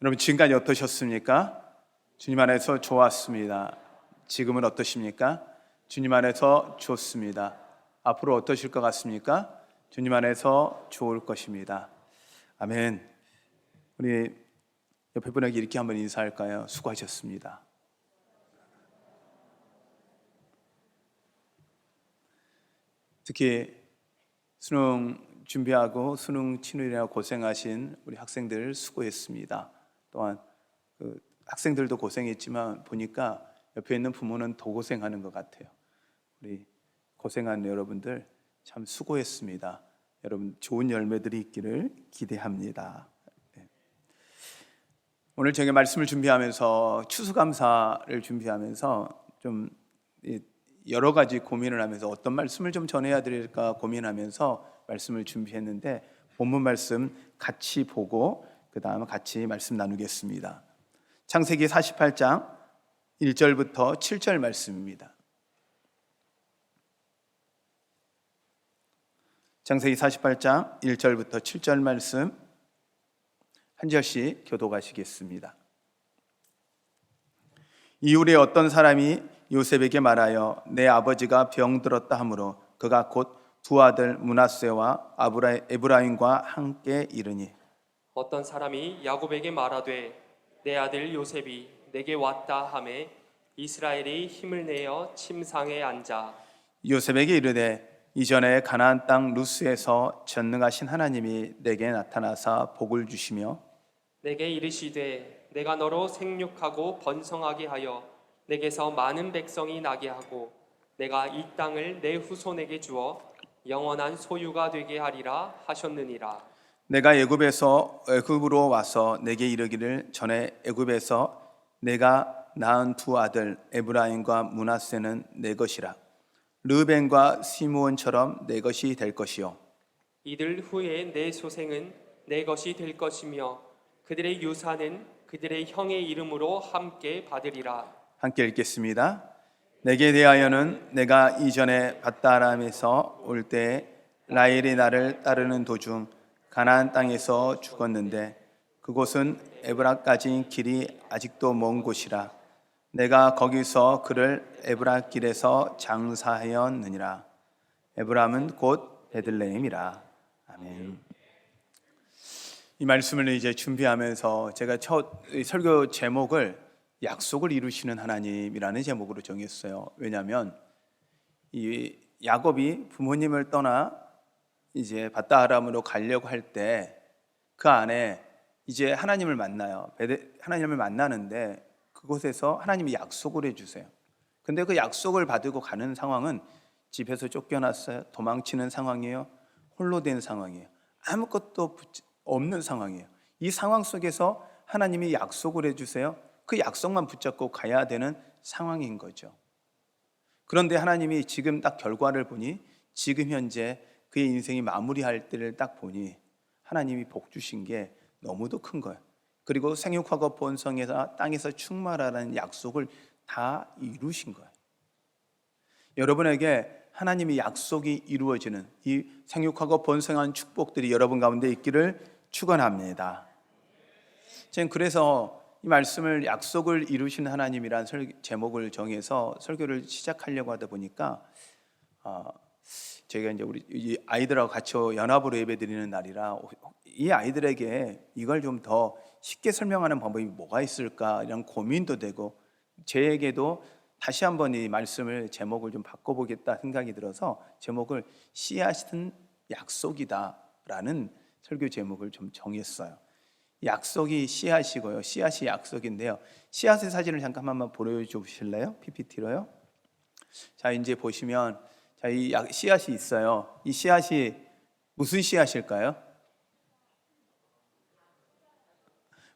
여러분 지금까지 어떠셨습니까? 주님 안에서 좋았습니다. 지금은 어떠십니까? 주님 안에서 좋습니다. 앞으로 어떠실 것 같습니까? 주님 안에서 좋을 것입니다. 아멘. 우리 옆에 분에게 이렇게 한번 인사할까요? 수고하셨습니다. 특히 수능 준비하고 수능 치느라 고생하신 우리 학생들 수고했습니다. 또한 학생들도 고생했지만 보니까 옆에 있는 부모는 더 고생하는 것 같아요. 우리 고생한 여러분들 참 수고했습니다. 여러분 좋은 열매들이 있기를 기대합니다. 오늘 저희가 말씀을 준비하면서 추수감사를 준비하면서 좀 여러 가지 고민을 하면서 어떤 말씀을 좀 전해야 될까 고민하면서 말씀을 준비했는데 본문 말씀 같이 보고 그 다음 같이 말씀 나누겠습니다. 창세기 48장 1절부터 7절 말씀입니다. 창세기 48장 1절부터 7절 말씀 한 절씩 교독하시겠습니다. 이후에 어떤 사람이 요셉에게 말하여 내 아버지가 병들었다 하므로 그가 곧 두 아들 므낫세와 에브라임과 함께 이르니 어떤 사람이 야곱에게 말하되 내 아들 요셉이 내게 왔다 하매 이스라엘이 힘을 내어 침상에 앉아 요셉에게 이르되 이전에 가나안 땅 루스에서 전능하신 하나님이 내게 나타나사 복을 주시며 내게 이르시되 내가 너로 생육하고 번성하게 하여 내게서 많은 백성이 나게 하고 내가 이 땅을 내 후손에게 주어 영원한 소유가 되게 하리라 하셨느니라. 내가 애굽으로 와서 내게 이르기를 전에 애굽에서 내가 낳은 두 아들 에브라임과 므낫세는 내 것이라 르벤과 시므온처럼 내 것이 될 것이요 이들 후에 내 소생은 내 것이 될 것이며 그들의 유산은 그들의 형의 이름으로 함께 받으리라. 함께 읽겠습니다. 내게 대하여는 내가 이전에 밧다람에서 올 때 라헬이 나를 따르는 도중 가나안 땅에서 죽었는데 그곳은 에브라까지 길이 아직도 먼 곳이라 내가 거기서 그를 에브라 길에서 장사하였느니라. 에브람은 곧 베들레헴이라. 아멘. 이 말씀을 이제 준비하면서 제가 첫 설교 제목을 약속을 이루시는 하나님이라는 제목으로 정했어요. 왜냐하면 이 야곱이 부모님을 떠나 이제 밧다아람으로 가려고 할 때 그 안에 이제 하나님을 만나요. 하나님을 만나는데 그곳에서 하나님이 약속을 해주세요. 근데 그 약속을 받고 가는 상황은 집에서 쫓겨났어요. 도망치는 상황이에요. 홀로 된 상황이에요. 아무것도 없는 상황이에요. 이 상황 속에서 하나님이 약속을 해주세요. 그 약속만 붙잡고 가야 되는 상황인 거죠. 그런데 하나님이 지금 딱 결과를 보니 지금 현재 그의 인생이 마무리할 때를 딱 보니 하나님이 복 주신 게 너무도 큰 거예요. 그리고 생육하고 번성해서 땅에서 충만하라는 약속을 다 이루신 거예요. 여러분에게 하나님의 약속이 이루어지는 이 생육하고 번성한 축복들이 여러분 가운데 있기를 축원합니다. 저는 그래서 이 말씀을 약속을 이루신 하나님이란 제목을 정해서 설교를 시작하려고 하다 보니까 저희가 이제 우리 이 아이들하고 같이 연합으로 예배드리는 날이라 이 아이들에게 이걸 좀 더 쉽게 설명하는 방법이 뭐가 있을까 이런 고민도 되고 제에게도 다시 한번 이 말씀을 제목을 좀 바꿔보겠다 생각이 들어서 제목을 씨앗은 약속이다라는 설교 제목을 좀 정했어요. 약속이 씨앗이고요. 씨앗이 약속인데요. 씨앗의 사진을 잠깐만 보여주실래요? PPT로요. 자, 이제 보시면 자, 이 씨앗이 있어요. 이 씨앗이 무슨 씨앗일까요?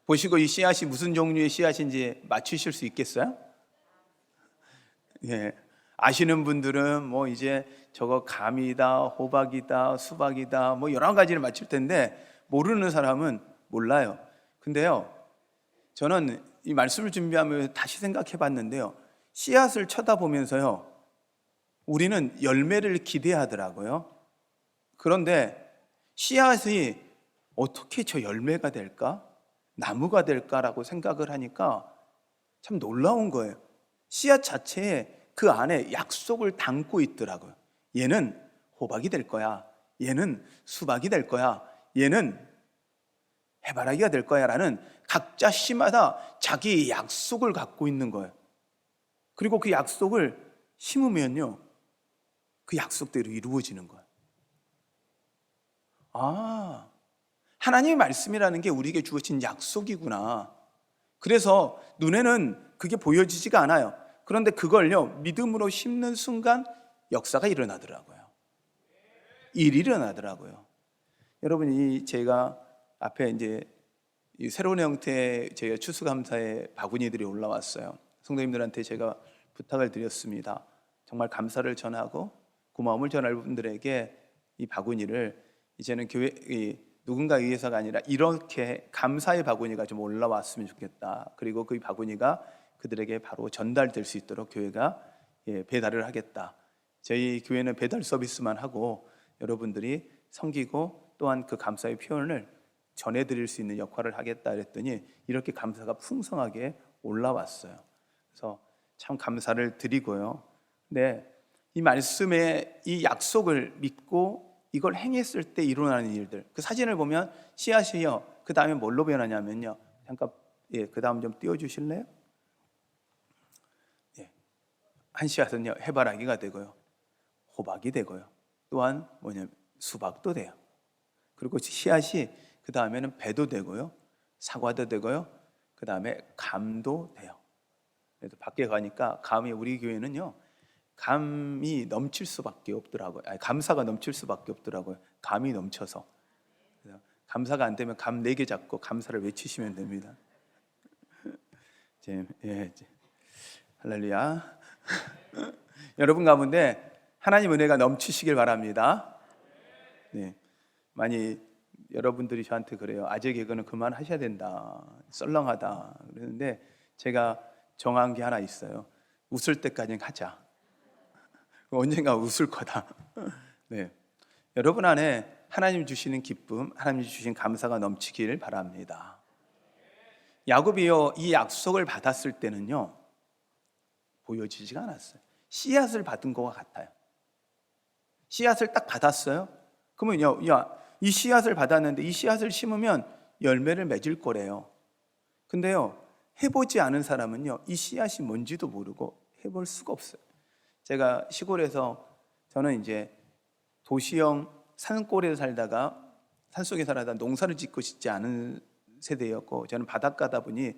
보시고 이 씨앗이 무슨 종류의 씨앗인지 맞추실 수 있겠어요? 예. 아시는 분들은 뭐 이제 저거 감이다, 호박이다, 수박이다, 뭐 여러 가지를 맞출 텐데 모르는 사람은 몰라요. 근데요, 저는 이 말씀을 준비하면서 다시 생각해 봤는데요, 씨앗을 쳐다보면서요, 우리는 열매를 기대하더라고요. 그런데 씨앗이 어떻게 저 열매가 될까? 나무가 될까라고 생각을 하니까 참 놀라운 거예요. 씨앗 자체에 그 안에 약속을 담고 있더라고요. 얘는 호박이 될 거야. 얘는 수박이 될 거야. 얘는 해바라기가 될 거야 라는 각자 씨마다 자기의 약속을 갖고 있는 거예요. 그리고 그 약속을 심으면요, 그 약속대로 이루어지는 거예요. 아, 하나님의 말씀이라는 게 우리에게 주어진 약속이구나. 그래서 눈에는 그게 보여지지가 않아요. 그런데 그걸요, 믿음으로 심는 순간 역사가 일어나더라고요. 일이 일어나더라고요. 여러분, 제가 앞에 이제 이 새로운 형태의 저희가 추수감사의 바구니들이 올라왔어요. 성도님들한테 제가 부탁을 드렸습니다. 정말 감사를 전하고 고마움을 전할 분들에게 이 바구니를 이제는 교회 누군가 의해서가 아니라 이렇게 감사의 바구니가 좀 올라왔으면 좋겠다. 그리고 그 바구니가 그들에게 바로 전달될 수 있도록 교회가 배달을 하겠다. 저희 교회는 배달 서비스만 하고 여러분들이 섬기고 또한 그 감사의 표현을 전해드릴 수 있는 역할을 하겠다 그랬더니 이렇게 감사가 풍성하게 올라왔어요. 그래서 참 감사를 드리고요. 근데 이 말씀의 이 약속을 믿고 이걸 행했을 때 일어나는 일들, 그 사진을 보면 씨앗이요, 그 다음에 뭘로 변하냐면요, 잠깐 그 다음 좀 띄워주실래요? 한 씨앗은요 해바라기가 되고요, 호박이 되고요, 또한 뭐냐면 수박도 돼요. 그리고 씨앗이 그 다음에는 배도 되고요, 사과도 되고요, 그 다음에 감도 돼요. 그래서 밖에 가니까 감이, 우리 교회는요 감이 넘칠 수밖에 없더라고요. 아니, 감사가 넘칠 수밖에 없더라고요. 감이 넘쳐서. 그래서 감사가 안 되면 감 4개 잡고 감사를 외치시면 됩니다. 할렐루야. 여러분 가운데 하나님 은혜가 넘치시길 바랍니다. 네, 많이 여러분들이 저한테 그래요. 아재 개그는 그만하셔야 된다, 썰렁하다 그러는데 제가 정한 게 하나 있어요. 웃을 때까지는 하자. 언젠가 웃을 거다. 네, 여러분 안에 하나님 주시는 기쁨, 하나님 주신 감사가 넘치길 바랍니다. 야곱이요, 이 약속을 받았을 때는요 보여지지가 않았어요. 씨앗을 받은 것과 같아요. 씨앗을 딱 받았어요. 그러면 이 씨앗을 받았는데 이 씨앗을 심으면 열매를 맺을 거래요. 근데요, 해보지 않은 사람은요 이 씨앗이 뭔지도 모르고 해볼 수가 없어요. 제가 시골에서, 저는 이제 도시형 산골에 살다가 산속에 살다가 농사를 짓고 싶지 않은 세대였고, 저는 바닷가다 보니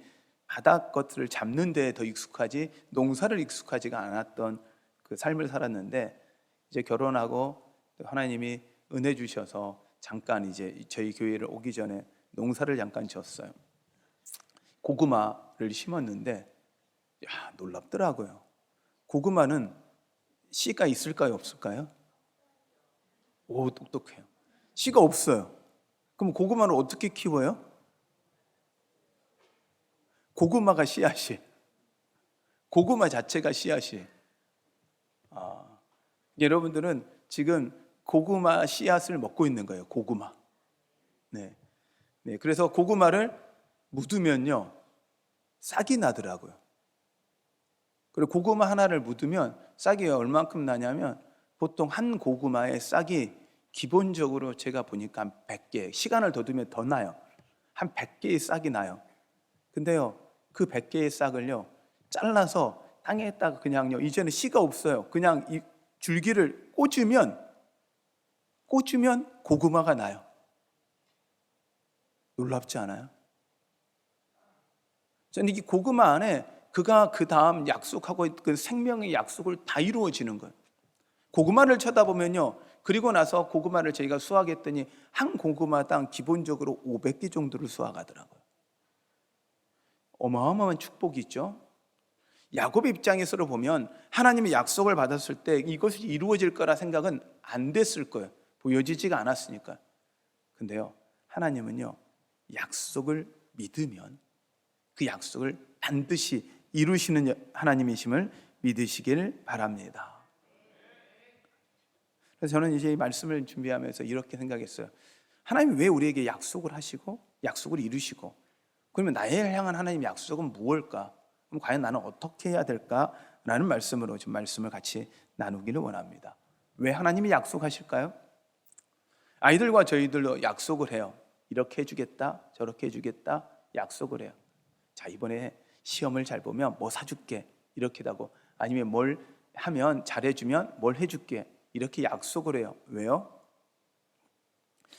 바닷 것들을 잡는 데에 더 익숙하지 농사를 익숙하지가 않았던 그 삶을 살았는데, 이제 결혼하고 하나님이 은혜 주셔서 잠깐 이제 저희 교회를 오기 전에 농사를 잠깐 지었어요. 고구마를 심었는데 놀랍더라고요. 고구마는 씨가 있을까요, 없을까요? 오, 똑똑해요. 씨가 없어요. 그럼 고구마를 어떻게 키워요? 고구마가 씨앗이, 고구마 자체가 씨앗이. 여러분들은 지금 고구마 씨앗을 먹고 있는 거예요. 고구마. 네. 그래서 고구마를 묻으면요 싹이 나더라고요. 그리고 고구마 하나를 묻으면 싹이 얼만큼 나냐면, 보통 한 고구마의 싹이 기본적으로 제가 보니까 한 100개, 시간을 더 두면 더 나요. 한 100개의 싹이 나요. 근데요, 그 100개의 싹을요 잘라서 땅에다가 그냥요, 이제는 씨가 없어요. 그냥 이 줄기를 꽂으면 고구마가 나요. 놀랍지 않아요? 저는 이 고구마 안에 그가 그 다음 약속하고 그 생명의 약속을 다 이루어지는 거예요. 고구마를 쳐다보면요, 그리고 나서 고구마를 저희가 수확했더니 한 고구마당 기본적으로 500개 정도를 수확하더라고요. 어마어마한 축복이 있죠. 야곱의 입장에서 보면 하나님의 약속을 받았을 때 이것이 이루어질 거라 생각은 안 됐을 거예요. 보여지지가 않았으니까. 근데요, 하나님은요 약속을 믿으면 그 약속을 반드시 이루시는 하나님이심을 믿으시길 바랍니다. 그래서 저는 이제 이 말씀을 준비하면서 이렇게 생각했어요. 하나님이 왜 우리에게 약속을 하시고 약속을 이루시고 그러면 나에 향한 하나님의 약속은 무엇일까? 그럼 과연 나는 어떻게 해야 될까? 라는 말씀으로 좀 말씀을 같이 나누기를 원합니다. 왜 하나님이 약속하실까요? 아이들과 저희들도 약속을 해요. 이렇게 해주겠다, 저렇게 해주겠다 약속을 해요. 자, 이번에 시험을 잘 보면 뭐 사줄게 이렇게 하고, 아니면 뭘 하면 잘해주면 뭘 해줄게 이렇게 약속을 해요. 왜요?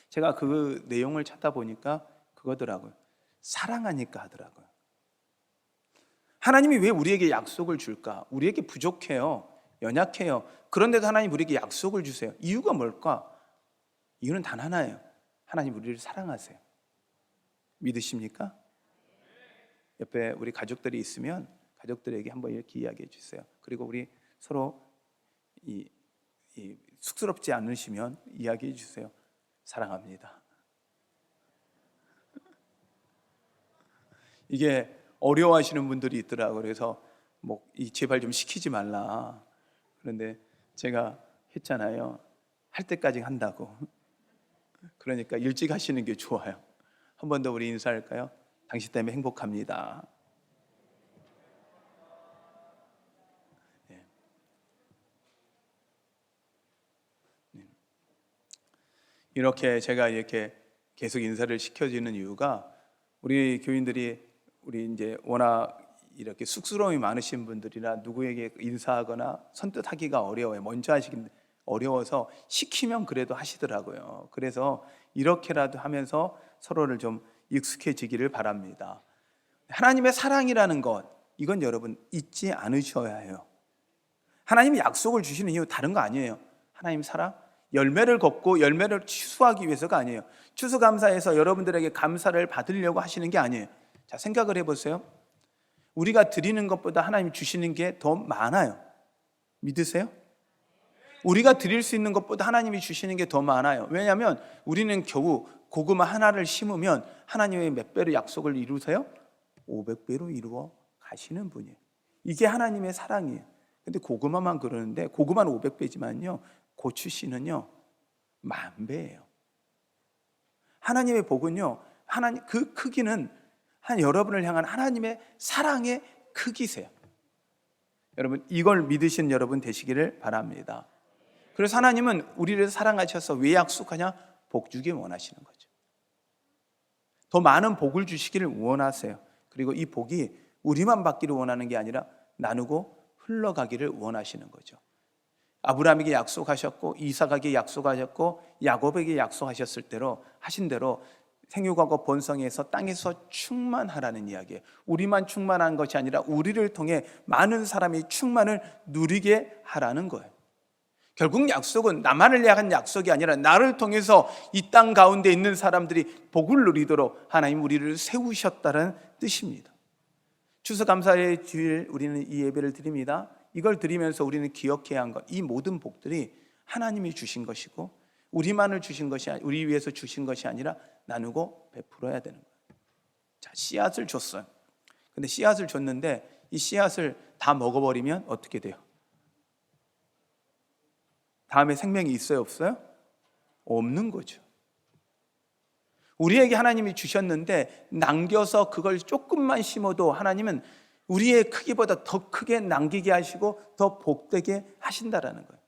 제가 그 내용을 찾다 보니까 그거더라고요. 사랑하니까 하더라고요. 하나님이 왜 우리에게 약속을 줄까? 우리에게 부족해요. 연약해요. 그런데도 하나님 우리에게 약속을 주세요. 이유가 뭘까? 이유는 단 하나예요. 하나님 우리를 사랑하세요. 믿으십니까? 옆에 우리 가족들이 있으면 가족들에게 한번 이렇게 이야기해 주세요. 그리고 우리 서로 쑥스럽지 않으시면 이야기해 주세요. 사랑합니다. 이게 어려워하시는 분들이 있더라고요. 그래서 제발 좀 시키지 말라. 그런데 제가 했잖아요. 할 때까지 한다고. 그러니까 일찍 하시는 게 좋아요. 한 번 더 우리 인사할까요? 당신 때문에 행복합니다. 이렇게 제가 이렇게 계속 인사를 시켜주는 이유가, 우리 교인들이 우리 이제 워낙 이렇게 쑥스러움이 많으신 분들이라 누구에게 인사하거나 선뜻하기가 어려워요. 먼저 하시기 어려워서 시키면 그래도 하시더라고요. 그래서 이렇게라도 하면서 서로를 좀 익숙해지기를 바랍니다. 하나님의 사랑이라는 것, 이건 여러분 잊지 않으셔야 해요. 하나님이 약속을 주시는 이유 다른 거 아니에요. 하나님 사랑, 열매를 걷고 열매를 추수하기 위해서가 아니에요. 추수감사해서 여러분들에게 감사를 받으려고 하시는 게 아니에요. 자, 생각을 해보세요. 우리가 드리는 것보다 하나님이 주시는 게 더 많아요. 믿으세요? 우리가 드릴 수 있는 것보다 하나님이 주시는 게 더 많아요. 왜냐하면 우리는 겨우 고구마 하나를 심으면 하나님의 몇 배로 약속을 이루세요? 500배로 이루어 가시는 분이에요. 이게 하나님의 사랑이에요. 근데 고구마만 그러는데, 고구마는 500배지만요 고추 씨는요 10,000배예요. 하나님의 복은요, 하나님 그 크기는 여러분을 향한 하나님의 사랑의 크기세요. 여러분, 이걸 믿으신 여러분 되시기를 바랍니다. 그래서 하나님은 우리를 사랑하셔서 왜 약속하냐? 복 주길 원하시는 거죠. 더 많은 복을 주시기를 원하세요. 그리고 이 복이 우리만 받기를 원하는 게 아니라 나누고 흘러가기를 원하시는 거죠. 아브라함에게 약속하셨고, 이삭에게 약속하셨고, 야곱에게 약속하셨을 대로 하신 대로 생육하고 번성해서 땅에서 충만하라는 이야기예요. 우리만 충만한 것이 아니라 우리를 통해 많은 사람이 충만을 누리게 하라는 거예요. 결국 약속은 나만을 향한 약속이 아니라 나를 통해서 이 땅 가운데 있는 사람들이 복을 누리도록 하나님 우리를 세우셨다는 뜻입니다. 추수감사의 주일 우리는 이 예배를 드립니다. 이걸 드리면서 우리는 기억해야 한 것, 이 모든 복들이 하나님이 주신 것이고 우리만을 주신 것이, 우리 위해서 주신 것이 아니라 나누고 베풀어야 되는 거예요. 자, 씨앗을 줬어요. 근데 씨앗을 줬는데 이 씨앗을 다 먹어버리면 어떻게 돼요? 다음에 생명이 있어요, 없어요? 없는 거죠. 우리에게 하나님이 주셨는데 남겨서 그걸 조금만 심어도 하나님은 우리의 크기보다 더 크게 남기게 하시고 더 복되게 하신다라는 거예요.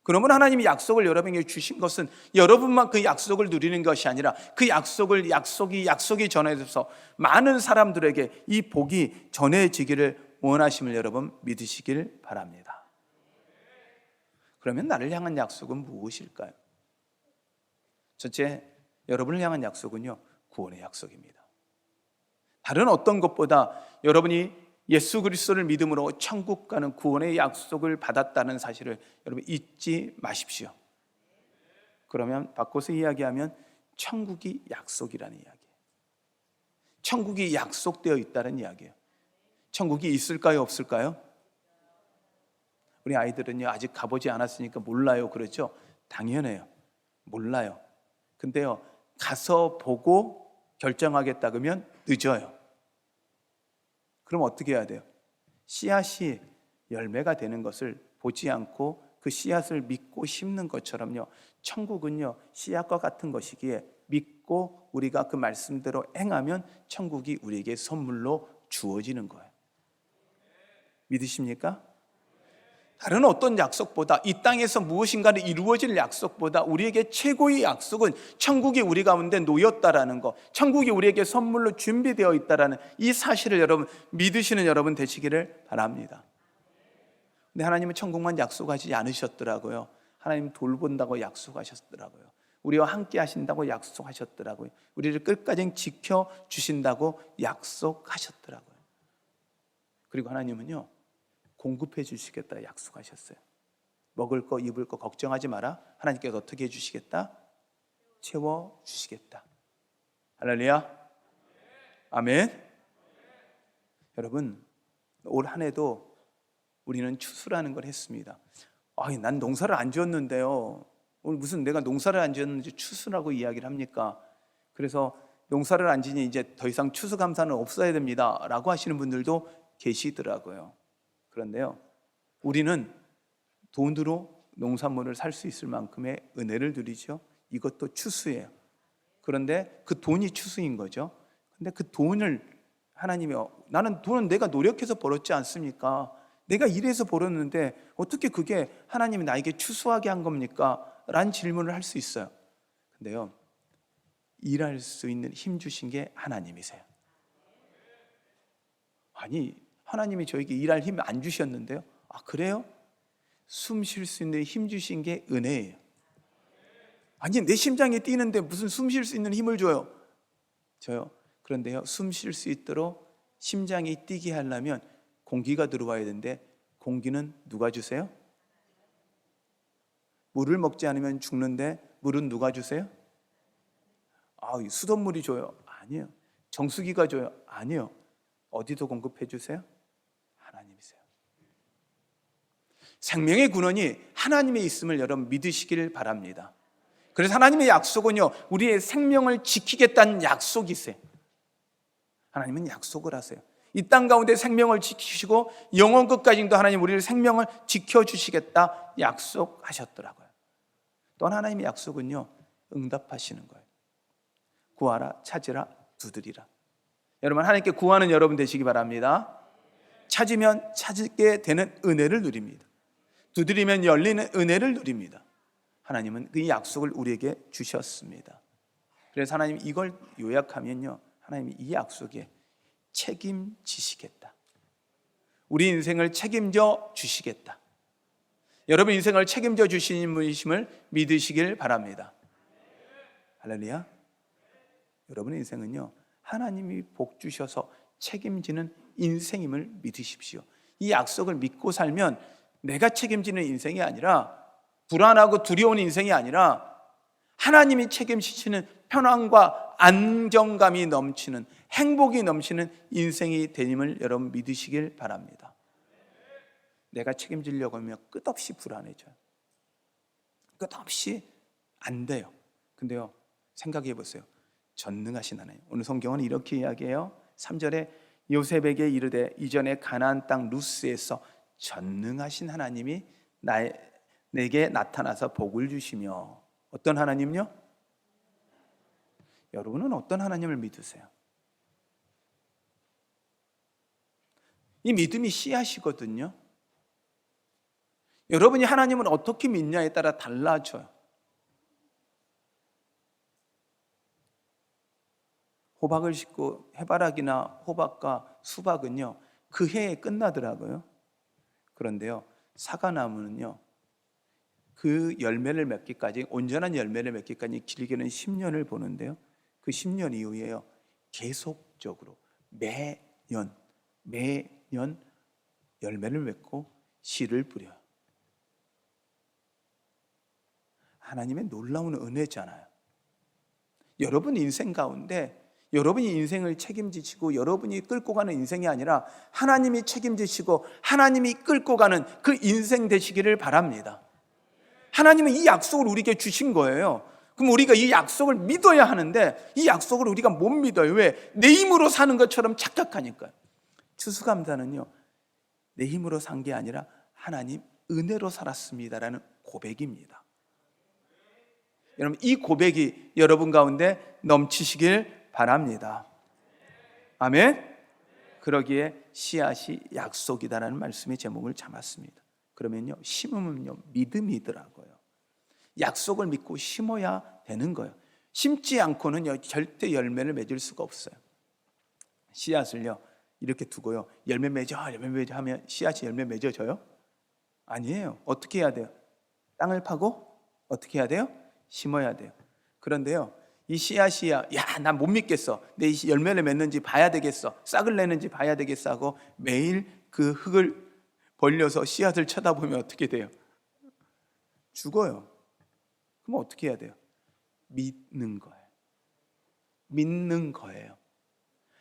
그러면 하나님이 약속을 여러분에게 주신 것은 여러분만 그 약속을 누리는 것이 아니라 그 약속이 전해져서 많은 사람들에게 이 복이 전해지기를 원하심을 여러분 믿으시길 바랍니다. 그러면 나를 향한 약속은 무엇일까요? 첫째, 여러분을 향한 약속은요, 구원의 약속입니다. 다른 어떤 것보다 여러분이 예수 그리스도를 믿음으로 천국 가는 구원의 약속을 받았다는 사실을 여러분 잊지 마십시오. 그러면 바꿔서 이야기하면 천국이 약속이라는 이야기예요. 천국이 약속되어 있다는 이야기예요. 천국이 있을까요, 없을까요? 우리 아이들은요, 아직 가보지 않았으니까 몰라요, 그렇죠? 당연해요. 몰라요. 근데요, 가서 보고 결정하겠다 그러면 늦어요. 그럼 어떻게 해야 돼요? 씨앗이 열매가 되는 것을 보지 않고 그 씨앗을 믿고 심는 것처럼요, 천국은요 씨앗과 같은 것이기에 믿고 믿고 우리가 그 말씀대로 행하면 천국이 우리에게 선물로 주어지는 거예요. 믿으십니까? 다른 어떤 약속보다, 이 땅에서 무엇인가를 이루어질 약속보다 우리에게 최고의 약속은 천국이 우리 가운데 놓였다라는 거, 천국이 우리에게 선물로 준비되어 있다라는 이 사실을 여러분 믿으시는 여러분 되시기를 바랍니다. 근데 하나님은 천국만 약속하지 않으셨더라고요. 하나님 돌본다고 약속하셨더라고요. 우리와 함께 하신다고 약속하셨더라고요. 우리를 끝까지 지켜주신다고 약속하셨더라고요. 그리고 하나님은요, 공급해 주시겠다 약속하셨어요. 먹을 거 입을 거 걱정하지 마라. 하나님께서 어떻게 해주시겠다? 채워주시겠다. 할렐루야. 아멘. 여러분, 올 한 해도 우리는 추수라는 걸 했습니다. 난 농사를 안 지었는데요, 오늘 무슨 내가 농사를 안 지었는지 추수라고 이야기를 합니까? 그래서 농사를 안 지니 이제 더 이상 추수감사는 없어야 됩니다 라고 하시는 분들도 계시더라고요. 그런데요, 우리는 돈으로 농산물을 살 수 있을 만큼의 은혜를 누리죠. 이것도 추수예요. 그런데 그 돈이 추수인 거죠. 근데 그 돈을 하나님이 나는 돈은 내가 노력해서 벌었지 않습니까? 내가 일해서 벌었는데 어떻게 그게 하나님이 나에게 추수하게 한 겁니까? 라는 질문을 할 수 있어요. 근데요, 일할 수 있는 힘 주신 게 하나님이세요. 아니, 하나님이 저에게 일할 힘 안 주셨는데요? 그래요? 숨 쉴 수 있는 힘 주신 게 은혜예요. 아니, 내 심장이 뛰는데 무슨 숨 쉴 수 있는 힘을 줘요? 저요? 그런데요, 숨 쉴 수 있도록 심장이 뛰게 하려면 공기가 들어와야 되는데 공기는 누가 주세요? 물을 먹지 않으면 죽는데 물은 누가 주세요? 수돗물이 줘요? 아니요. 정수기가 줘요? 아니요. 어디서 공급해 주세요? 하나님이세요. 생명의 근원이 하나님에 있음을 여러분 믿으시길 바랍니다. 그래서 하나님의 약속은요, 우리의 생명을 지키겠다는 약속이세요. 하나님은 약속을 하세요. 이 땅 가운데 생명을 지키시고 영원 끝까지도 하나님 우리를 생명을 지켜주시겠다 약속하셨더라고요. 또 하나님의 약속은요, 응답하시는 거예요. 구하라, 찾으라, 두드리라. 여러분, 하나님께 구하는 여러분 되시기 바랍니다. 찾으면 찾게 되는 은혜를 누립니다. 두드리면 열리는 은혜를 누립니다. 하나님은 그 약속을 우리에게 주셨습니다. 그래서 하나님 이걸 요약하면요, 하나님이 이 약속에 책임지시겠다. 우리 인생을 책임져 주시겠다. 여러분 인생을 책임져 주시는 분이심을 믿으시길 바랍니다. 할렐루야. 여러분의 인생은요, 하나님이 복 주셔서 책임지는 인생임을 믿으십시오. 이 약속을 믿고 살면 내가 책임지는 인생이 아니라, 불안하고 두려운 인생이 아니라 하나님이 책임지시는 편안과 안정감이 넘치는, 행복이 넘치는 인생이 되님을 여러분 믿으시길 바랍니다. 내가 책임지려고 하면 끝없이 불안해져요. 끝없이 안 돼요. 근데요, 생각해 보세요. 전능하신 하나님, 오늘 성경은 이렇게 이야기해요. 3절에 요셉에게 이르되 이전에 가나안 땅 루스에서 전능하신 하나님이 내게 나타나서 복을 주시며. 어떤 하나님요? 여러분은 어떤 하나님을 믿으세요? 이 믿음이 씨앗이거든요. 여러분이 하나님을 어떻게 믿냐에 따라 달라져요. 호박을 심고 해바라기나 호박과 수박은요, 그 해에 끝나더라고요. 그런데요, 사과나무는요, 그 열매를 맺기까지, 온전한 열매를 맺기까지 길게는 10년을 보는데요, 그 10년 이후에요, 계속적으로 매년 열매를 맺고 씨를 뿌려요. 하나님의 놀라운 은혜잖아요. 여러분 인생 가운데 여러분이 인생을 책임지시고 여러분이 끌고 가는 인생이 아니라 하나님이 책임지시고 하나님이 끌고 가는 그 인생 되시기를 바랍니다. 하나님은 이 약속을 우리에게 주신 거예요. 그럼 우리가 이 약속을 믿어야 하는데 이 약속을 우리가 못 믿어요. 왜? 내 힘으로 사는 것처럼 착각하니까요. 추수감사는요, 내 힘으로 산 게 아니라 하나님 은혜로 살았습니다라는 고백입니다. 여러분, 이 고백이 여러분 가운데 넘치시길 바랍니다. 아멘. 그러기에 씨앗이 약속이다라는 말씀의 제목을 잡았습니다. 그러면요, 심으면요 믿음이더라고요. 약속을 믿고 심어야 되는 거예요. 심지 않고는요 절대 열매를 맺을 수가 없어요. 씨앗을요 이렇게 두고요 열매 맺어 하면 씨앗이 열매 맺어져요? 아니에요. 어떻게 해야 돼요? 땅을 파고 어떻게 해야 돼요? 심어야 돼요. 그런데요 이 씨앗이야, 야, 난 못 믿겠어, 내 열매를 맺는지 봐야 되겠어, 싹을 내는지 봐야 되겠어 하고 매일 그 흙을 벌려서 씨앗을 쳐다보면 어떻게 돼요? 죽어요. 그럼 어떻게 해야 돼요? 믿는 거예요. 믿는 거예요.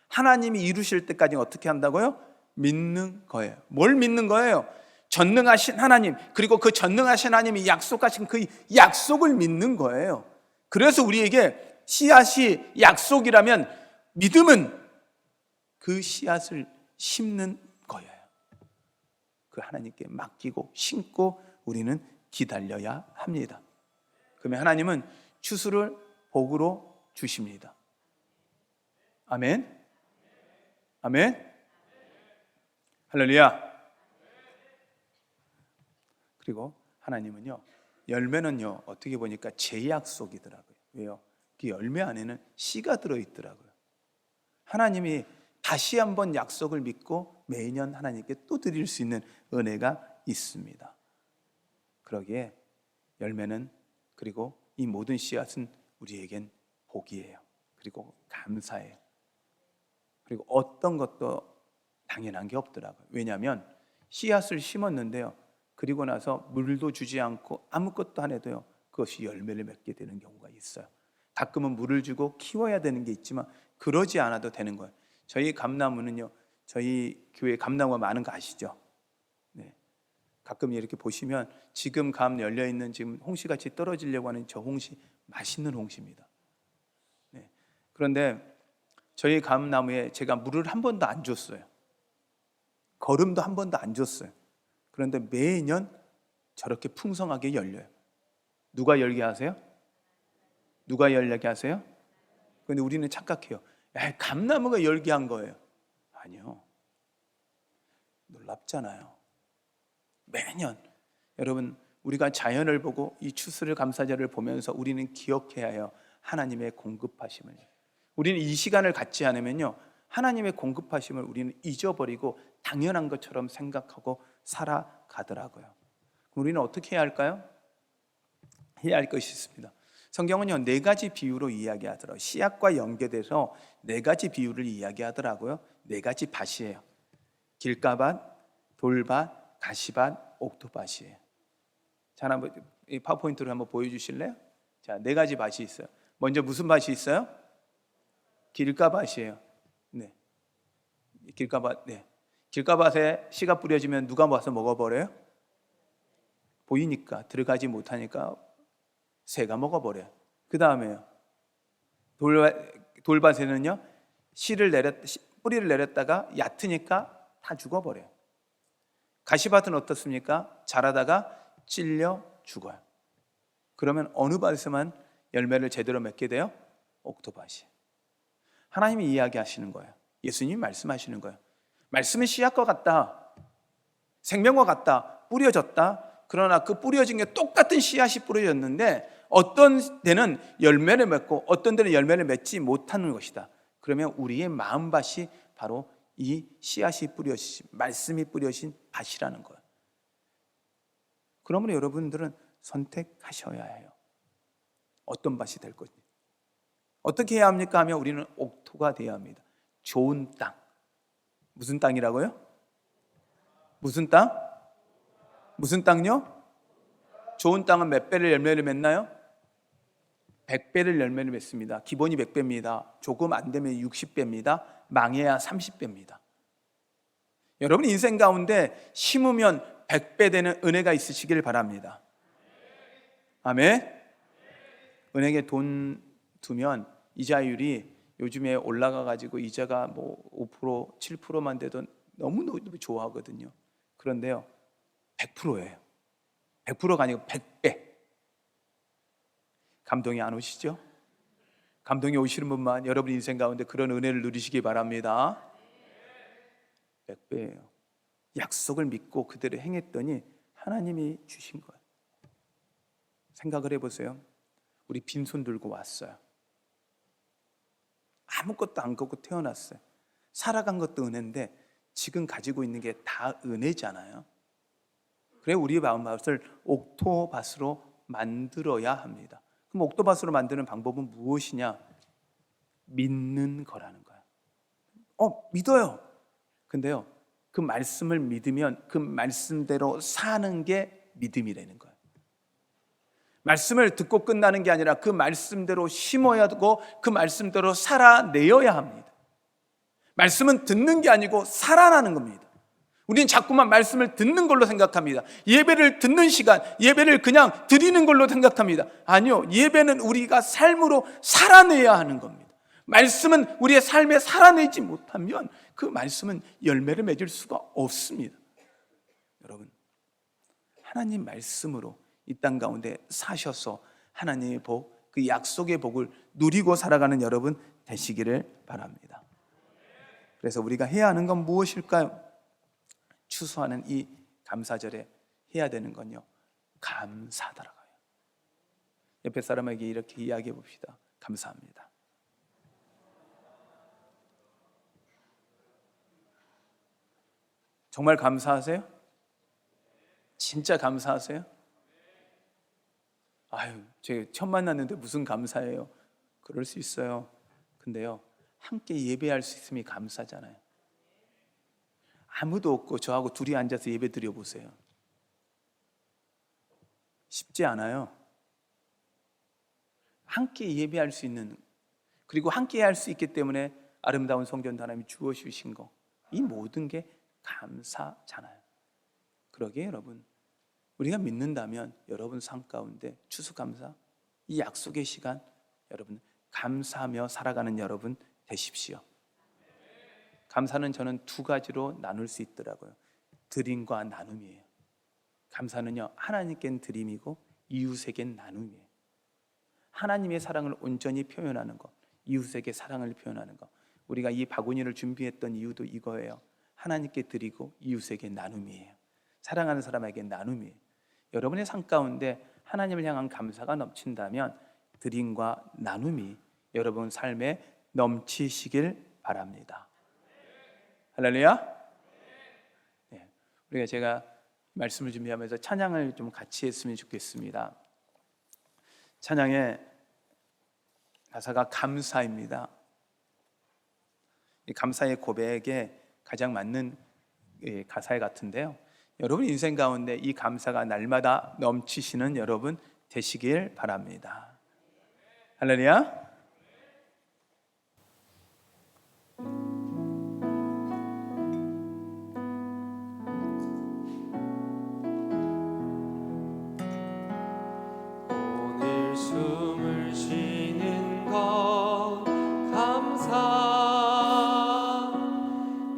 하나님이 이루실 때까지 어떻게 한다고요? 믿는 거예요. 뭘 믿는 거예요? 전능하신 하나님, 그리고 그 전능하신 하나님이 약속하신 그 약속을 믿는 거예요. 그래서 우리에게 씨앗이 약속이라면 믿음은 그 씨앗을 심는 거예요. 그 하나님께 맡기고 심고 우리는 기다려야 합니다. 그러면 하나님은 추수를 복으로 주십니다. 아멘. 아멘. 할렐루야. 그리고 하나님은요 열매는요 어떻게 보니까 제 약속이더라고요. 왜요? 그 열매 안에는 씨가 들어있더라고요. 하나님이 다시 한번 약속을 믿고 매년 하나님께 또 드릴 수 있는 은혜가 있습니다. 그러기에 열매는, 그리고 이 모든 씨앗은 우리에겐 복이에요. 그리고 감사해요. 그리고 어떤 것도 당연한 게 없더라고요. 왜냐하면 씨앗을 심었는데요 그리고 나서 물도 주지 않고 아무것도 안 해도요 그것이 열매를 맺게 되는 경우가 있어요. 가끔은 물을 주고 키워야 되는 게 있지만 그러지 않아도 되는 거예요. 저희 감나무는요, 저희 교회 감나무가 많은 거 아시죠? 네. 가끔 이렇게 보시면 지금 감 열려있는 지금 홍시같이 떨어지려고 하는 저 홍시 맛있는 홍시입니다. 네. 그런데 저희 감나무에 제가 물을 한 번도 안 줬어요. 거름도 한 번도 안 줬어요. 그런데 매년 저렇게 풍성하게 열려요. 누가 열게 하세요? 누가 열게 하세요? 그런데 우리는 착각해요. 야, 감나무가 열게 한 거예요. 아니요. 놀랍잖아요. 매년 여러분, 우리가 자연을 보고 이 추수를 감사절을 보면서 우리는 기억해야 해요. 하나님의 공급하심을. 우리는 이 시간을 갖지 않으면요 하나님의 공급하심을 우리는 잊어버리고 당연한 것처럼 생각하고 살아가더라고요. 우리는 어떻게 해야 할까요? 해야 할 것이 있습니다. 성경은요 4가지 비유로 이야기하더라고요. 씨앗과 연계돼서 4가지 비유를 이야기하더라고요. 4가지 밭이에요. 길가밭, 돌밭, 가시밭, 옥토밭이에요. 자, 한번 이 파워포인트로 한번 보여주실래요? 자, 4가지 밭이 있어요. 먼저 무슨 밭이 있어요? 길가밭이에요. 네, 길가밭. 네, 길가밭에 씨가 뿌려지면 누가 와서 먹어버려요? 보이니까, 들어가지 못하니까 새가 먹어버려요. 그 다음에요, 돌밭에는요 뿌리를 내렸다가 얕으니까 다 죽어버려요. 가시밭은 어떻습니까? 자라다가 찔려 죽어요. 그러면 어느 밭에만 열매를 제대로 맺게 돼요? 옥토밭이. 하나님이 이야기하시는 거예요. 예수님이 말씀하시는 거예요. 말씀은 씨앗과 같다, 생명과 같다, 뿌려졌다. 그러나 그 뿌려진 게 똑같은 씨앗이 뿌려졌는데 어떤 데는 열매를 맺고 어떤 데는 열매를 맺지 못하는 것이다. 그러면 우리의 마음밭이 바로 이 씨앗이 뿌려진, 말씀이 뿌려진 밭이라는 거예요. 그러므로 여러분들은 선택하셔야 해요. 어떤 밭이 될 건지. 어떻게 해야 합니까? 하면 우리는 옥토가 되어야 합니다. 좋은 땅. 무슨 땅이라고요? 무슨 땅? 무슨 땅요? 좋은 땅은 몇 배를 열매를 맺나요? 100배를 열매를 맺습니다. 기본이 100배입니다. 조금 안 되면 60배입니다. 망해야 30배입니다. 여러분 인생 가운데 심으면 100배 되는 은혜가 있으시길 바랍니다. 아멘. 은행에 돈 두면 이자율이 요즘에 올라가가지고 이자가 뭐 5%, 7%만 돼도 너무너무 좋아하거든요. 그런데요 100%예요. 100%가 아니고 100배. 감동이 안 오시죠? 감동이 오시는 분만 여러분 인생 가운데 그런 은혜를 누리시기 바랍니다. 100배예요. 약속을 믿고 그대로 행했더니 하나님이 주신 거예요. 생각을 해보세요. 우리 빈손 들고 왔어요. 아무것도 안 갖고 태어났어요. 살아간 것도 은혜인데 지금 가지고 있는 게 다 은혜잖아요. 그래 우리의 마음밭을 옥토밭으로 만들어야 합니다. 그럼 옥토밭으로 만드는 방법은 무엇이냐? 믿는 거라는 거예요. 믿어요. 근데요, 그 말씀을 믿으면 그 말씀대로 사는 게 믿음이라는 거예요. 말씀을 듣고 끝나는 게 아니라 그 말씀대로 심어야 하고 그 말씀대로 살아내어야 합니다. 말씀은 듣는 게 아니고 살아나는 겁니다. 우리는 자꾸만 말씀을 듣는 걸로 생각합니다. 예배를 듣는 시간, 예배를 그냥 드리는 걸로 생각합니다. 아니요, 예배는 우리가 삶으로 살아내야 하는 겁니다. 말씀은 우리의 삶에 살아내지 못하면 그 말씀은 열매를 맺을 수가 없습니다. 여러분, 하나님 말씀으로 이 땅 가운데 사셔서 하나님의 복, 그 약속의 복을 누리고 살아가는 여러분 되시기를 바랍니다. 그래서 우리가 해야 하는 건 무엇일까요? 추수하는 이 감사절에 해야 되는 건요, 감사하더라고요. 옆에 사람에게 이렇게 이야기해 봅시다. 감사합니다. 정말 감사하세요? 진짜 감사하세요? 아유, 제가 처음 만났는데 무슨 감사해요? 그럴 수 있어요. 근데요, 함께 예배할 수 있음이 감사잖아요. 아무도 없고 저하고 둘이 앉아서 예배 드려보세요. 쉽지 않아요. 함께 예배할 수 있는, 그리고 함께 할 수 있기 때문에 아름다운 성전도 하나님이 주어주신 거, 이 모든 게 감사잖아요. 그러기에 여러분, 우리가 믿는다면 여러분 삶 가운데 추수감사, 이 약속의 시간, 여러분 감사하며 살아가는 여러분 되십시오. 감사는 저는 두 가지로 나눌 수 있더라고요. 드림과 나눔이에요. 감사는요, 하나님께는 드림이고 이웃에겐 나눔이에요. 하나님의 사랑을 온전히 표현하는 것, 이웃에게 사랑을 표현하는 것. 우리가 이 바구니를 준비했던 이유도 이거예요. 하나님께 드리고 이웃에게 나눔이에요. 사랑하는 사람에게 나눔이에요. 여러분의 삶 가운데 하나님을 향한 감사가 넘친다면 드림과 나눔이 여러분 삶에 넘치시길 바랍니다. 할렐루야. 네, 우리가 제가 말씀을 준비하면서 찬양을 좀 같이 했으면 좋겠습니다. 찬양의 가사가 감사입니다. 이 감사의 고백에 가장 맞는 가사 같은데요, 여러분 인생 가운데 이 감사가 날마다 넘치시는 여러분 되시길 바랍니다. 할렐루야. 오늘 숨을 쉬는 것 감사,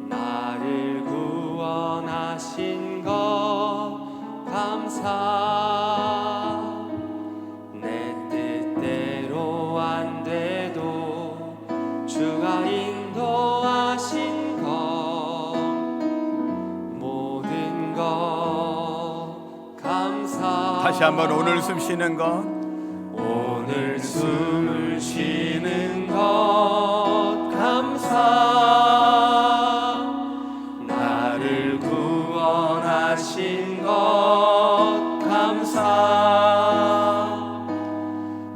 나를 구원하신 것 감사, 내 뜻대로 안 돼도 주가 인도하신 것, 모든 것 감사. 다시 한번 오늘 숨 쉬는 것, 오늘 숨을 쉬는 것 감사, 나를 구원하신 것 감사,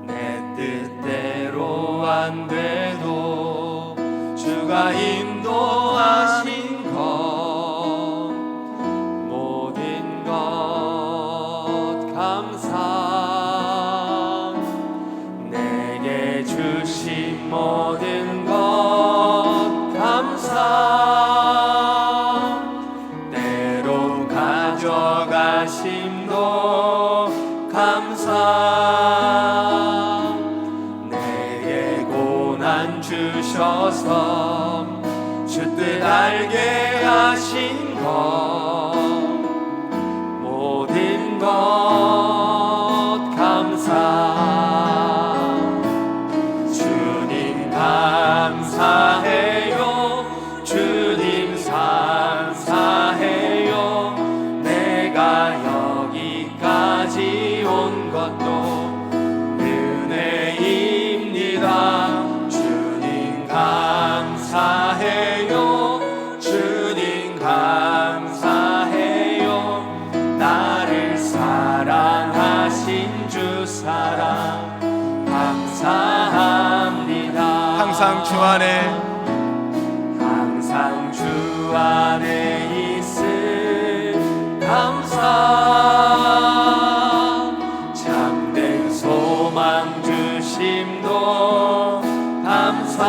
내 뜻대로 안 돼도 주가 인도하신 것, 모든 것 감사, 내게 주신 모든 것 감사, 때로 가져가심도 감사, 내게 고난 주셔서 주 뜻 알게 하신 것, 모든 것 감사. 항상 주 안에 항상 주 안에 있을 감사 참된 소망 주심도 감사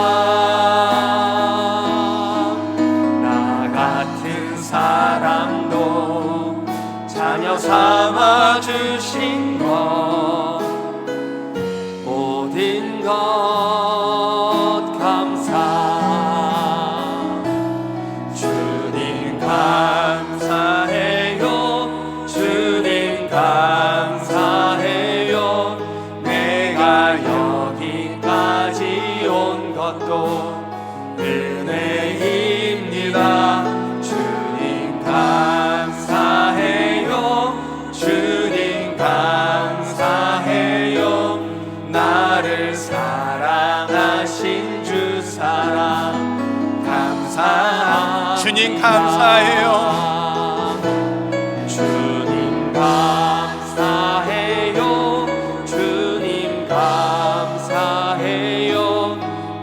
나 같은 사람도 자녀 삼아 주신 것 모든 것 감사 주님 감사해요 주님 감사해요 내가 여기까지 온 것도 은혜입니다 주님 감사해요 주님 감사해요 나를 사랑하신 주 사랑 감사합니다 주님 감사해요 주님 감사해요 주님 감사해요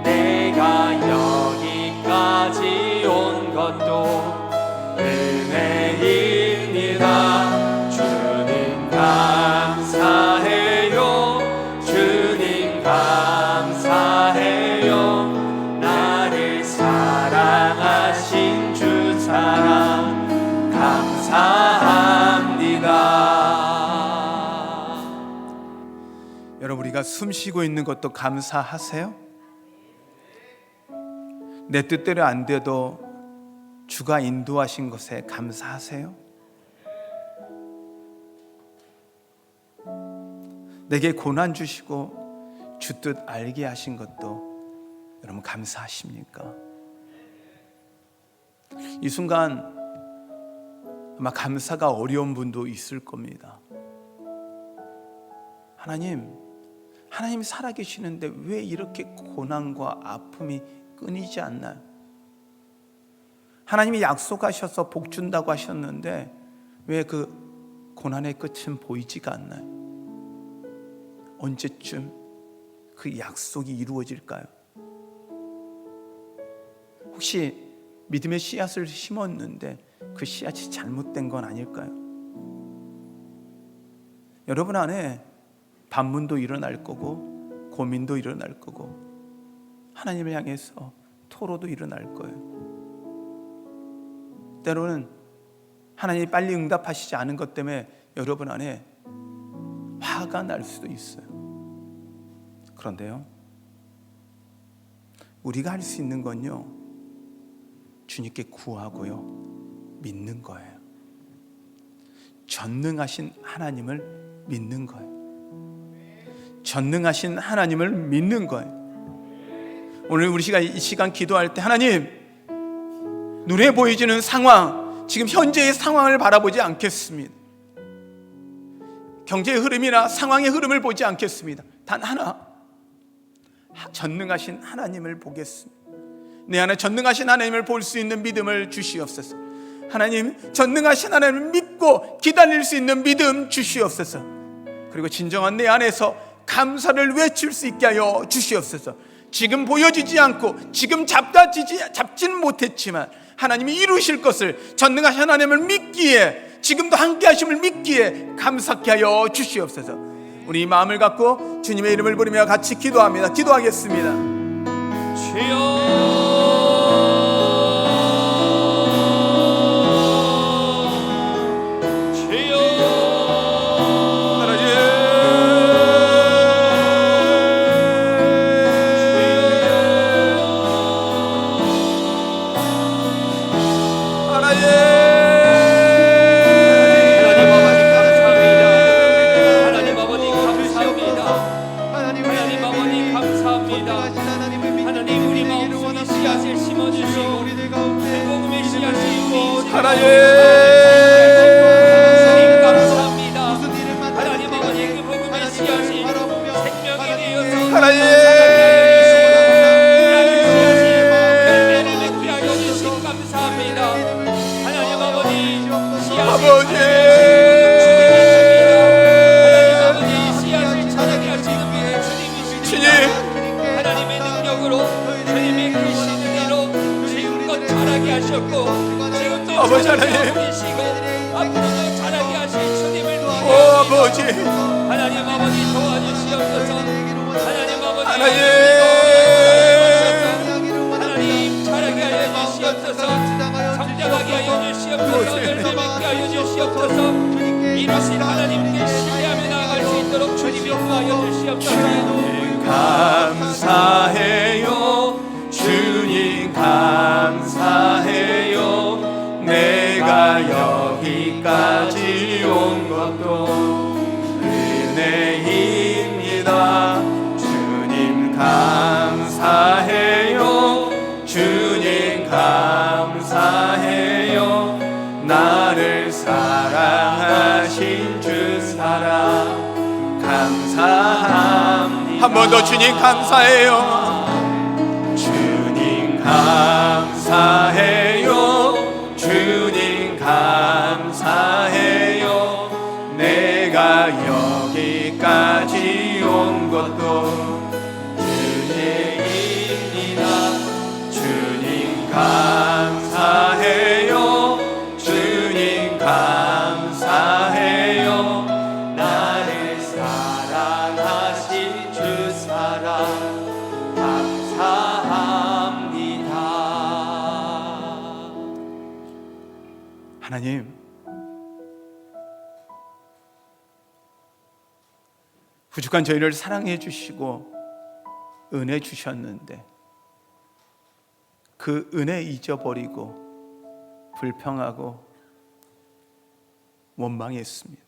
내가 여기까지 온 것도 은혜입니다 주님 감사해요 주님 감사해요 나를 사랑하신 주 사랑 감사합니다. 여러분 우리가 숨 쉬고 있는 것도 감사하세요? 내 뜻대로 안 돼도 주가 인도하신 것에 감사하세요? 내게 고난 주시고 주 뜻 알게 하신 것도 여러분 감사하십니까? 이 순간 아마 감사가 어려운 분도 있을 겁니다. 하나님 살아계시는데 왜 이렇게 고난과 아픔이 끊이지 않나요? 하나님이 약속하셔서 복 준다고 하셨는데 왜 그 고난의 끝은 보이지가 않나요? 언제쯤 그 약속이 이루어질까요? 혹시 믿음의 씨앗을 심었는데 그 씨앗이 잘못된 건 아닐까요? 여러분 안에 반문도 일어날 거고 고민도 일어날 거고 하나님을 향해서 토로도 일어날 거예요. 때로는 하나님이 빨리 응답하시지 않은 것 때문에 여러분 안에 화가 날 수도 있어요. 그런데요, 우리가 할 수 있는 건요, 주님께 구하고요, 믿는 거예요. 전능하신 하나님을 믿는 거예요. 전능하신 하나님을 믿는 거예요. 오늘 우리가 이 시간 기도할 때 하나님, 눈에 보이지는 상황, 지금 현재의 상황을 바라보지 않겠습니다. 경제의 흐름이나 상황의 흐름을 보지 않겠습니다. 단 하나, 전능하신 하나님을 보겠습니다. 내 안에 전능하신 하나님을 볼 수 있는 믿음을 주시옵소서. 하나님, 전능하신 하나님을 믿고 기다릴 수 있는 믿음 주시옵소서. 그리고 진정한 내 안에서 감사를 외칠 수 있게 하여 주시옵소서. 지금 보여지지 않고 지금 잡지는 못했지만 하나님이 이루실 것을 전능하신 하나님을 믿기에, 지금도 함께 하심을 믿기에 감사케 하여 주시옵소서. 우리 이 마음을 갖고 주님의 이름을 부르며 같이 기도합니다. 기도하겠습니다. 주여, 하나님의 능력으로 아버지 하나님, 부리시고 앞으로도 자라게 하실 주님을 오 도와주시옵소서. 아버지 하나님 아버지 도와주시옵소서. 하나님 아버지 하나님, 하나님 자라게 하여 주시옵소서. 성장하게 하여 주시옵소서. 열매맺게 하여 주시옵소서. 이루신 하나님께 신뢰하며 나아갈 수 있도록 주님이 도와여 주시옵소서. 감사해요 주님 감사해요. 내가 여기까지 온 것도 은혜입니다. 주님 감사해요 주님 감사해요. 나를 사랑하신 주 사랑 감사합니다. 한 번 더 주님 감사해요 주님 감사해요 주님 감사해요. 내가 여기까지 온 것도 은혜입니다. 주님 감사해요 주님 감사해요. 나를 사랑하신 주 사랑 감사합니다. 하나님, 부족한 저희를 사랑해 주시고 은혜 주셨는데 그 은혜 잊어버리고 불평하고 원망했습니다.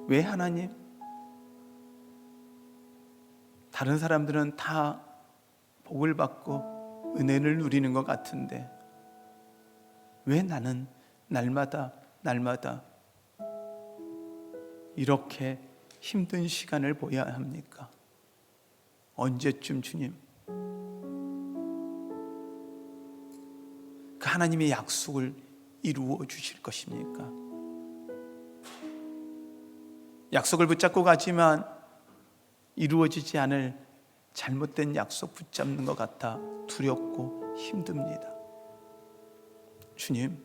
왜 하나님? 다른 사람들은 다 복을 받고 은혜를 누리는 것 같은데 왜 나는 날마다 이렇게 힘든 시간을 보여야 합니까? 언제쯤 주님 그 하나님의 약속을 이루어 주실 것입니까? 약속을 붙잡고 가지만 이루어지지 않을 잘못된 약속 붙잡는 것 같아 두렵고 힘듭니다. 주님,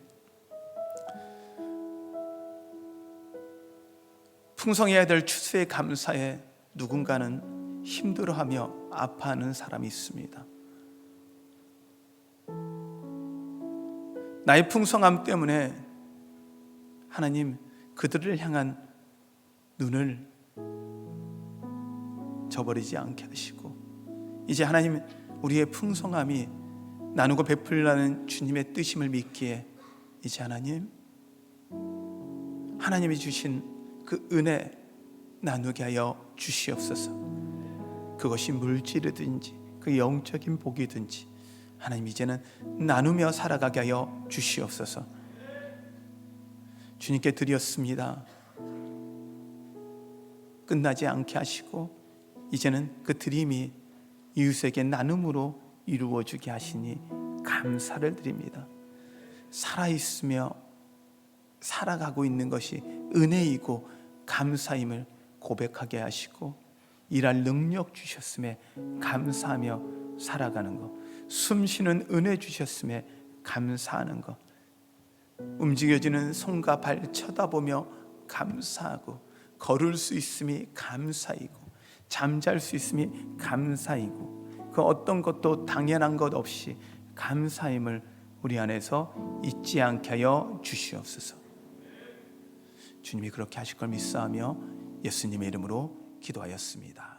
풍성해야 될 추수에 감사해 누군가는 힘들어하며 아파하는 사람이 있습니다. 나의 풍성함 때문에 하나님 그들을 향한 눈을 저버리지 않게 하시고 이제 하나님 우리의 풍성함이 나누고 베풀라는 주님의 뜻임을 믿기에 이제 하나님이 주신 그 은혜 나누게 하여 주시옵소서. 그것이 물질이든지 그 영적인 복이든지 하나님 이제는 나누며 살아가게 하여 주시옵소서. 주님께 드렸습니다. 끝나지 않게 하시고 이제는 그 드림이 이웃에게 나눔으로 이루어지게 하시니 감사를 드립니다. 살아있으며 살아가고 있는 것이 은혜이고 감사임을 고백하게 하시고 일할 능력 주셨음에 감사하며 살아가는 것, 숨쉬는 은혜 주셨음에 감사하는 것, 움직여지는 손과 발 쳐다보며 감사하고 걸을 수 있음이 감사이고 잠잘 수 있음이 감사이고 그 어떤 것도 당연한 것 없이 감사임을 우리 안에서 잊지 않게 하여 주시옵소서. 주님이 그렇게 하실 걸 믿사하며 예수님의 이름으로 기도하였습니다.